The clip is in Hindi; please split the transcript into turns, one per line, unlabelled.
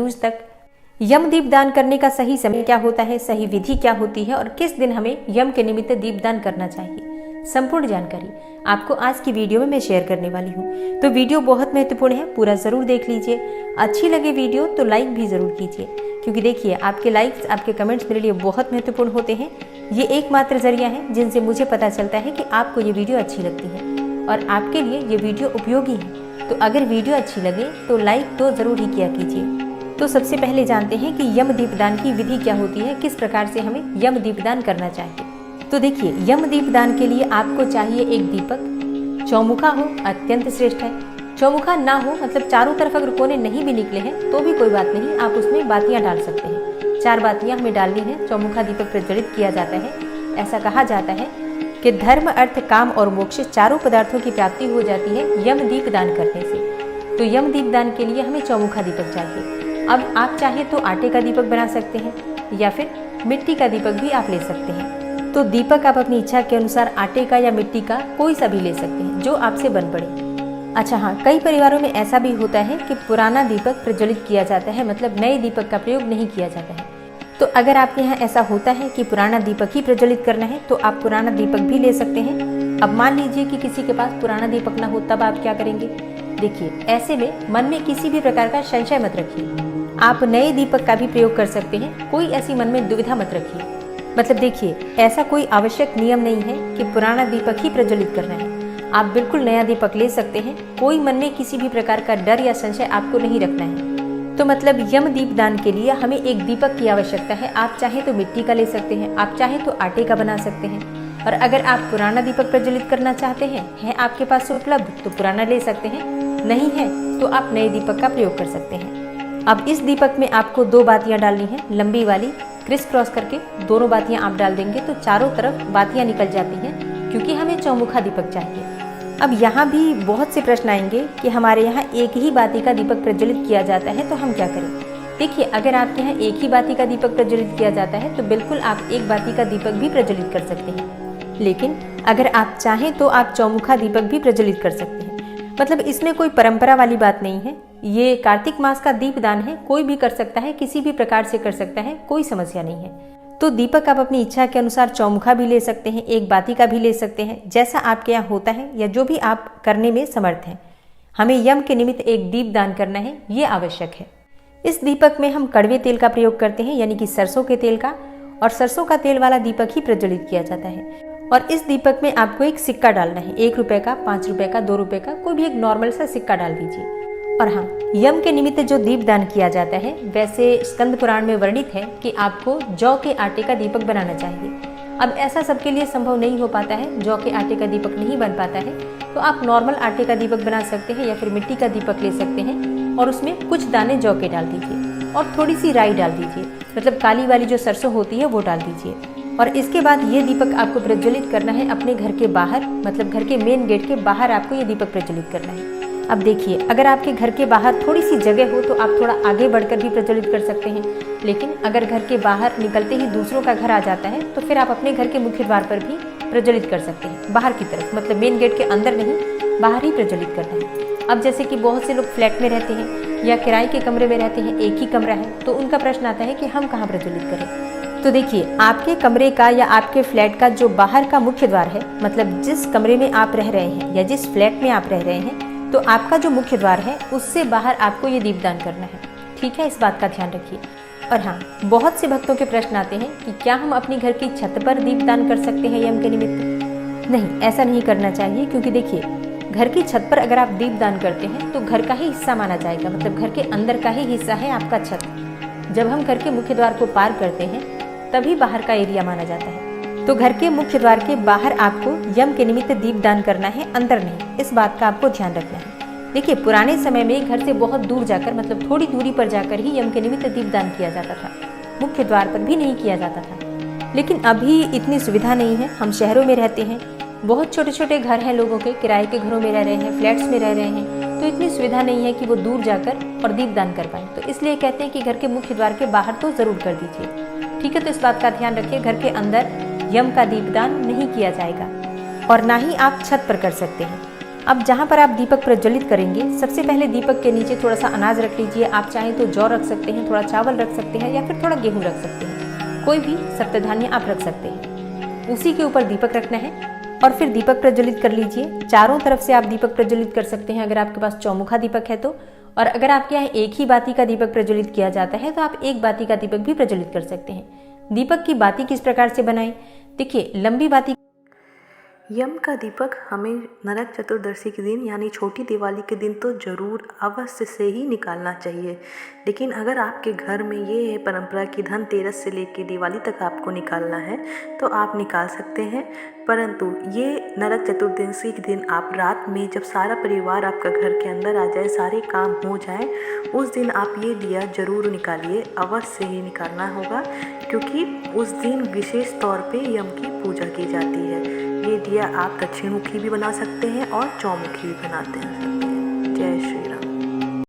न्यूज़ तक यम दीपदान करने का सही समय क्या होता है, सही विधि क्या होती है और किस दिन हमें यम के निमित्त दीपदान करना चाहिए, संपूर्ण जानकारी आपको आज की वीडियो में मैं शेयर करने वाली हूँ। तो वीडियो बहुत महत्वपूर्ण है, पूरा ज़रूर देख लीजिए। अच्छी लगे वीडियो तो लाइक भी ज़रूर कीजिए, क्योंकि देखिए आपके लाइक्स, आपके कमेंट्स मेरे लिए बहुत महत्वपूर्ण होते हैं। ये एकमात्र जरिया है जिनसे मुझे पता चलता है कि आपको ये वीडियो अच्छी लगती है और आपके लिए ये वीडियो उपयोगी है। तो अगर वीडियो अच्छी लगे तो लाइक तो ज़रूर ही किया कीजिए। तो सबसे पहले जानते हैं कि यम दीपदान की विधि क्या होती है, किस प्रकार से हमें यम दीपदान करना चाहिए। तो देखिए, यम दीपदान के लिए आपको चाहिए एक दीपक। चौमुखा हो अत्यंत श्रेष्ठ है, चौमुखा ना हो मतलब चारों तरफ अगर कोने नहीं भी निकले हैं तो भी कोई बात नहीं, आप उसमें बातियां डाल सकते हैं। 4 बातियां हमें डालनी है। चौमुखा दीपक प्रज्वलित किया जाता है। ऐसा कहा जाता है कि धर्म, अर्थ, काम और मोक्ष चारों पदार्थों की प्राप्ति हो जाती है यम दीपदान करने से। तो यम दीपदान के लिए हमें चौमुखा दीपक चाहिए। अब आप चाहें तो आटे का दीपक बना सकते हैं या फिर मिट्टी का दीपक भी आप ले सकते हैं। तो दीपक आप अपनी इच्छा के अनुसार आटे का या मिट्टी का कोई सा भी ले सकते हैं जो आपसे बन पड़े। अच्छा हाँ, कई परिवारों में ऐसा भी होता है कि पुराना दीपक प्रज्वलित किया जाता है, मतलब नए दीपक का प्रयोग नहीं किया जाता है। तो अगर आपके यहाँ ऐसा होता है कि पुराना दीपक ही प्रज्वलित करना है तो आप पुराना दीपक भी ले सकते हैं। अब मान लीजिए कि किसी के पास पुराना दीपक ना हो, तब आप क्या करेंगे। देखिए, ऐसे में मन में किसी भी प्रकार का संशय मत रखिए। आप नए दीपक का भी प्रयोग कर सकते हैं, कोई ऐसी मन में दुविधा मत रखिए। मतलब देखिए, ऐसा कोई आवश्यक नियम नहीं है कि पुराना दीपक ही प्रज्वलित करना है। आप बिल्कुल नया दीपक ले सकते हैं। कोई मन में किसी भी प्रकार का डर या संशय आपको नहीं रखना है। तो मतलब यम दीपदान के लिए हमें एक दीपक की आवश्यकता है। आप चाहें तो मिट्टी का ले सकते हैं, आप चाहें तो आटे का बना सकते हैं। और अगर आप पुराना दीपक प्रज्वलित करना चाहते हैं, है आपके पास उपलब्ध, तो पुराना ले सकते हैं। नहीं है तो आप नए दीपक का प्रयोग कर सकते हैं। अब इस दीपक में आपको 2 बातियां डालनी है, लंबी वाली क्रिस क्रॉस करके दोनों बातियां आप डाल देंगे तो चारों तरफ बातियां निकल जाती हैं, क्योंकि हमें चौमुखा दीपक चाहिए। अब यहाँ भी बहुत से प्रश्न आएंगे कि हमारे यहाँ एक ही बाती का दीपक प्रज्वलित किया जाता है तो हम क्या करें। देखिए, अगर आपके यहाँ एक ही बाती का दीपक प्रज्वलित किया जाता है तो बिल्कुल आप एक बाती का दीपक भी प्रज्वलित कर सकते हैं। लेकिन अगर आप चाहें तो आप चौमुखा दीपक भी प्रज्वलित कर सकते हैं। मतलब इसमें कोई परंपरा वाली बात नहीं है। ये कार्तिक मास का दीपदान है, कोई भी कर सकता है, किसी भी प्रकार से कर सकता है, कोई समस्या नहीं है। तो दीपक आप अपनी इच्छा के अनुसार चौमुखा भी ले सकते हैं, एक बाती का भी ले सकते हैं, जैसा आपके यहाँ होता है या जो भी आप करने में समर्थ हैं। हमें यम के निमित्त एक दीपदान करना है, ये आवश्यक है। इस दीपक में हम कड़वे तेल का प्रयोग करते हैं, यानी कि सरसों के तेल का, और सरसों का तेल वाला दीपक ही प्रज्वलित किया जाता है। और इस दीपक में आपको एक सिक्का डालना है, 1 रुपए का, 5 रुपए का, 2 रुपए का, कोई भी एक नॉर्मल सा सिक्का डाल दीजिए। और हाँ, यम के निमित्त जो दीपदान किया जाता है, वैसे स्कंद पुराण में वर्णित है कि आपको जौ के आटे का दीपक बनाना चाहिए। अब ऐसा सबके लिए संभव नहीं हो पाता है, जौ के आटे का दीपक नहीं बन पाता है, तो आप नॉर्मल आटे का दीपक बना सकते हैं या फिर मिट्टी का दीपक ले सकते हैं और उसमें कुछ दाने जौ के डाल दीजिए और थोड़ी सी राई डाल दीजिए, मतलब काली वाली जो सरसों होती है वो डाल दीजिए। और इसके बाद ये दीपक आपको प्रज्वलित करना है अपने घर के बाहर, मतलब घर के मेन गेट के बाहर आपको ये दीपक प्रज्वलित करना है। अब देखिए, अगर आपके घर के बाहर थोड़ी सी जगह हो तो आप थोड़ा आगे बढ़कर भी प्रज्वलित कर सकते हैं। लेकिन अगर घर के बाहर निकलते ही दूसरों का घर आ जाता है तो फिर आप अपने घर के मुख्य द्वार पर भी प्रज्वलित कर सकते हैं, बाहर की तरफ, मतलब मेन गेट के अंदर नहीं, बाहर ही प्रज्वलित करना है। अब जैसे कि बहुत से लोग फ्लैट में रहते हैं या किराए के कमरे में रहते हैं, एक ही कमरा है, तो उनका प्रश्न आता है कि हम कहाँ प्रज्वलित करें। तो देखिए, आपके कमरे का या आपके फ्लैट का जो बाहर का मुख्य द्वार है, मतलब जिस कमरे में आप रह रहे हैं या जिस फ्लैट में आप रह रहे हैं, तो आपका जो मुख्य द्वार है उससे बाहर आपको ये दीपदान करना है। ठीक है, इस बात का ध्यान रखिए। और हाँ, बहुत से भक्तों के प्रश्न आते हैं कि क्या हम अपने घर की छत पर दीपदान कर सकते हैं यम के निमित्त। नहीं, ऐसा नहीं करना चाहिए, क्योंकि देखिए, घर की छत पर अगर आप दीपदान करते हैं तो घर का ही हिस्सा माना जाएगा, मतलब घर के अंदर का ही हिस्सा है आपका छत। जब हम घर के मुख्य द्वार को पार करते हैं तभी बाहर का एरिया माना जाता है। तो घर के मुख्य द्वार के बाहर आपको यम के निमित्त दीपदान करना है, अंदर नहीं। इस बात का आपको ध्यान रखना है। देखिए, पुराने समय में घर से बहुत दूर जाकर, मतलब थोड़ी दूरी पर जाकर ही यम के निमित्त दीपदान किया जाता था, मुख्य द्वार पर भी नहीं किया जाता था। लेकिन अभी इतनी सुविधा नहीं है। हम शहरों में रहते हैं, बहुत छोटे छोटे घर हैं लोगों के, किराए के घरों में रह रहे हैं, फ्लैट्स में रह रहे हैं, तो इतनी सुविधा नहीं है कि वो दूर जाकर और दीपदान कर पाएं। तो इसलिए कहते हैं कि घर के मुख्य द्वार के बाहर तो जरूर कर दीजिए। ठीक है, तो इस बात का ध्यान रखिए, घर के अंदर यम का दीपदान नहीं किया जाएगा और ना ही आप छत पर कर सकते हैं। अब जहाँ पर आप दीपक प्रज्वलित करेंगे, सबसे पहले दीपक के नीचे थोड़ा सा अनाज रख लीजिए। आप चाहें तो जौ रख सकते हैं, थोड़ा चावल रख सकते हैं, या फिर थोड़ा गेहूँ रख सकते हैं। कोई भी सप्तधान्य आप रख सकते हैं। उसी के ऊपर दीपक रखना है और फिर दीपक प्रज्वलित कर लीजिए। चारों तरफ से आप दीपक प्रज्वलित कर सकते हैं अगर आपके पास चौमुखा दीपक है तो। और अगर आपके यहाँ एक ही बाती का दीपक प्रज्वलित किया जाता है तो आप एक बाती का दीपक भी प्रज्वलित कर सकते हैं। दीपक की बाती किस प्रकार से बनाएं? देखिए, लंबी बाती।
यम का दीपक हमें नरक चतुर्दशी के दिन यानी छोटी दिवाली के दिन तो ज़रूर अवश्य से ही निकालना चाहिए। लेकिन अगर आपके घर में ये है परंपरा कि धनतेरस से लेकर दिवाली तक आपको निकालना है तो आप निकाल सकते हैं। परंतु ये नरक चतुर्दशी के दिन आप रात में जब सारा परिवार आपका घर के अंदर आ जाए, सारे काम हो जाए, उस दिन आप ये दिया ज़रूर निकालिए। अवश्य ही निकालना होगा क्योंकि उस दिन विशेष तौर पे यम की पूजा की जाती है। ये दिया आप दक्षिणमुखी भी बना सकते हैं और चौमुखी भी बनाते हैं। जय श्री